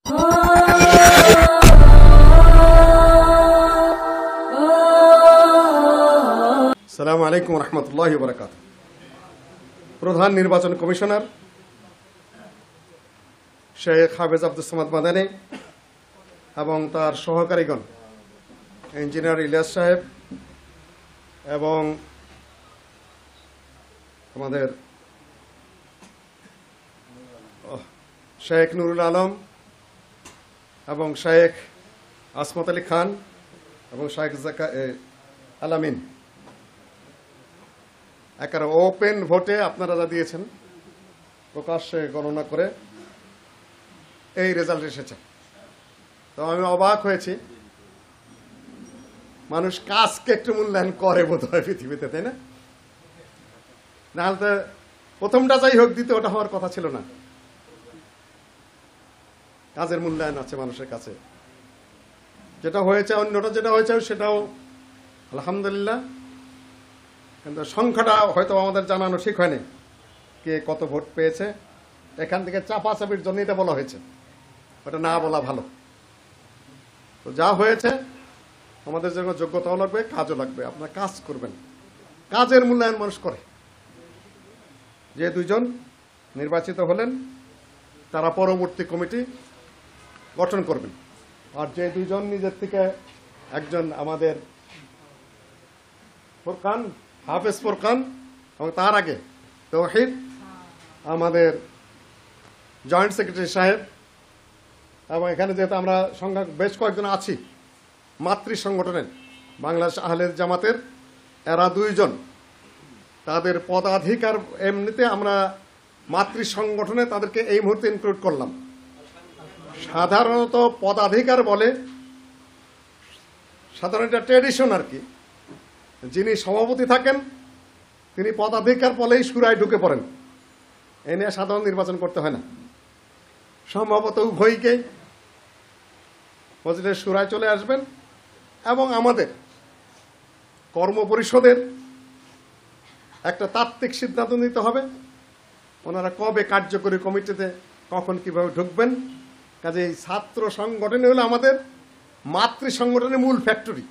আসসালামু আলাইকুম রহমতুল্লাহি ওয়া বারাকাতুহু। প্রধান নির্বাচন কমিশনার শেখ হাফেজ আব্দুস সামাদ মাদানী এবং তার সহকারীগণ, ইঞ্জিনিয়ার ইলিয়াস সাহেব এবং আমাদের শেখ নুরুল আলম এবং শেখ আসমত আলী খান এবং শেখ আলামিন, একেবারে ওপেন ভোটে আপনারা যা দিয়েছেন, প্রকাশ্যে গণনা করে এই রেজাল্ট এসেছে। তো আমি অবাক হয়েছি, মানুষ কাজকে একটু মূল্যায়ন করে বোধ হয় পৃথিবীতে, তাই না? নাহলে তো প্রথমটা যাই হোক, দ্বিতীয়টা হওয়ার কথা ছিল না। কাজের মূল্যায়ন আছে মানুষের কাছে। যেটা হয়েছে, অন্যটা যেটা হয়েছে সেটাও আলহামদুলিল্লাহ, কিন্তু সংখ্যাটা হয়তো আমাদের জানানো ঠিক হয়নি, কে কত ভোট পেয়েছে। এখান থেকে চাপাচাপির জন্য এটা বলা হয়েছে, ওটা না বলা ভালো। তো যা হয়েছে, আমাদের জন্য যোগ্যতাও লাগবে, কাজও লাগবে। আপনারা কাজ করবেন, কাজের মূল্যায়ন মানুষ করে। যে দুইজন নির্বাচিত হলেন তারা পরবর্তী কমিটি গঠন করবেন। আর যে দুইজন নিজের থেকে, একজন আমাদের ফুরকান, হাফেজ ফুরকান, এবং তার আগে তৌহিদ, আমাদের জয়েন্ট সেক্রেটারি সাহেব, এবং এখানে যেহেতু আমরা সংখ্যা বেশ কয়েকজন আছি মাতৃ সংগঠনের, বাংলাদেশ আহলে জামাতের, এরা দুইজন, তাদের পদাধিকার এমনিতে আমরা মাতৃ সংগঠনে তাদেরকে এই মুহূর্তে ইনক্লুড করলাম। সাধারণত পদাধিকার বলে, সাধারণ এটা ট্রেডিশন আর কি, যিনি সভাপতি থাকেন তিনি পদাধিকার বলেই সুরায় ঢুকে পড়েন। এ নিয়ে সাধারণ নির্বাচন করতে হয় না। সম্ভবত উভয়কেই মসজিদের সুরায় চলে আসবেন এবং আমাদের কর্ম পরিষদের একটা তাত্ত্বিক সিদ্ধান্ত নিতে হবে ওনারা কবে কার্যকরী কমিটিতে কখন কিভাবে ঢুকবেন। কাজে এই ছাত্র সংগঠনই হলো আমাদের মাতৃ সংগঠনের মূল ফ্যাক্টরি।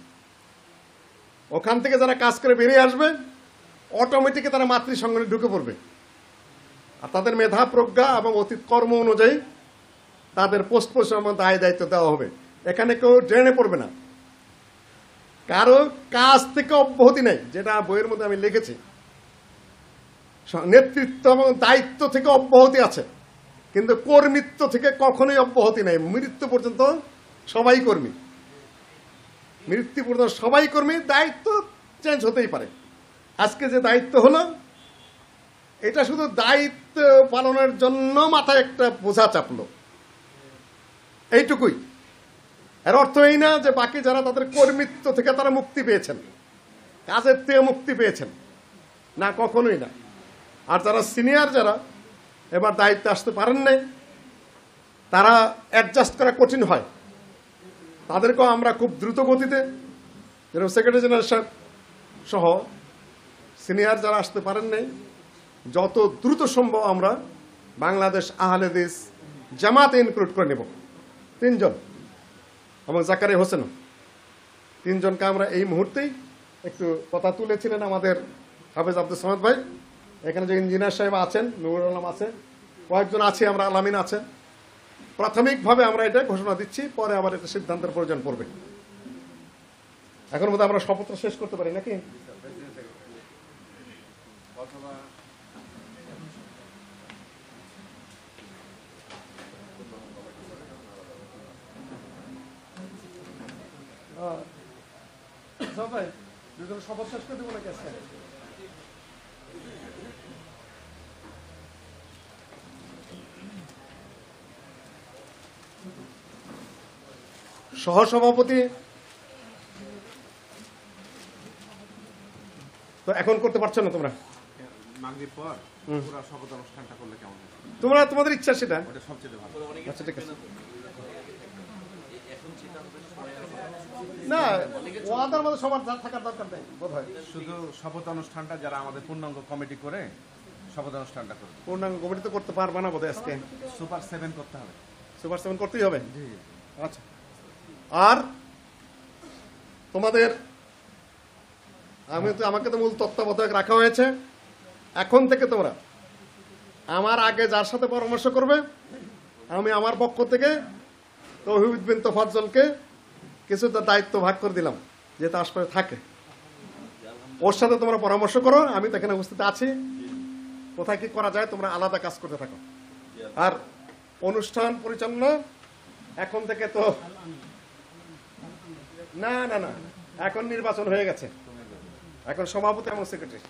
ওখান থেকে যারা কাজ করে বেরিয়ে আসবে, অটোমেটিকে তারা মাতৃ সংগঠনে ঢুকে পড়বে। আর তাদের মেধা, প্রজ্ঞা এবং অতীত কর্ম অনুযায়ী তাদের পোস্ট পজিশন দায় দায়িত্ব দেওয়া হবে। এখানে কেউ ড্রেনে পড়বে না, কারো কাজ থেকে অব্যাহতি নেই। যেটা বইয়ের মধ্যে আমি লিখেছি, নেতৃত্ব এবং দায়িত্ব থেকে অব্যাহতি আছে, কিন্তু কর্মীত্ব থেকে কখনোই অব্যাহতি নেই। মৃত্যু পর্যন্ত সবাই কর্মী, মৃত্যু পর্যন্ত সবাই কর্মী। দায়িত্ব চেঞ্জ হতেই পারে। আজকে যে দায়িত্ব হলো, এটা শুধু দায়িত্ব পালনের জন্য মাথায় একটা বোঝা চাপলো, এইটুকুই। এর অর্থ এই না যে বাকি যারা তাদের কর্মীত্ব থেকে তারা মুক্তি পেয়েছেন, কাজের থেকে মুক্তি পেয়েছেন, না, কখনোই না। আর যারা সিনিয়র, যারা এবার দায়িত্বে আসতে পারেন নাই, তারা অ্যাডজাস্ট করা কঠিন হয়। তাদেরকেও আমরা খুব দ্রুত গতিতে, যেরকম সেক্রেটারি জেনারেল সাহেব সহ সিনিয়র যারা আসতে পারেন নাই, যত দ্রুত সম্ভব আমরা বাংলাদেশ আহলে হাদিস জামাতে ইনক্লুড করে নেব। 3 জন এবং জাকারিয়া হোসেন, 3 জনকে আমরা এই মুহূর্তেই একটু কথা তুলেছিলেন আমাদের হাফেজ আব্দুস সামাদ ভাই। এখানে যে ইঞ্জিনিয়ার সাহেব আছেন, নুরুল আলম আছে, কয়েকজন আছি আমরা, আলামিন আছে। প্রাথমিকভাবে আমরা এটা ঘোষণা দিচ্ছি, পরে আবার এটা সিদ্ধান্তের প্রয়োজন পড়বে। এখন বোধহয় আমরা শপথ শেষ করতে পারি নাকি? ভাই, দুজন শপথ শেষ করে দেবো নাকি আজকে? সহসভাপতি তো এখন করতে পারছো না তোমরা, মাগরিব পর পুরো শপথ অনুষ্ঠানটা করলে কেমন হয়? তোমরা তোমাদের ইচ্ছা সেটা। ওটা সবচেয়ে ভালো। আচ্ছা, ঠিক আছে। না, ওয়াদার মধ্যে সবার থাকার দরকার নেই বোধ হয়। শুধু শপথ অনুষ্ঠানটা যারা আমাদের পূর্ণাঙ্গ কমিটি করে শপথ অনুষ্ঠানটা করবে। পূর্ণাঙ্গ কমিটি তো করতে পারবে না বোধ হয় আজকে। সুপার 7 করতে হবে। সুপার 7 করতেই হবে। আচ্ছা, আর তোমাদের আমাকে তো মূল তত্ত্বাবধায়ক রাখা হয়েছে। এখন থেকে তোমরা আমার আগে যার সাথে পরামর্শ করবে, আমি আমার পক্ষ থেকে তৌহিদ বিন তোফাজ্জলকে কিছুটা দায়িত্ব ভাগ করে দিলাম, যেহেতু আশপাশে থাকে। ওর সাথে তোমরা পরামর্শ করো, আমি তো এখানে উপস্থিত আছি। কোথায় কি করা যায় তোমরা আলাদা কাজ করতে থাকো। আর অনুষ্ঠান পরিচালনা এখন থেকে তো না, এখন নির্বাচন হয়ে গেছে, এখন সভাপতি এবং সেক্রেটারি।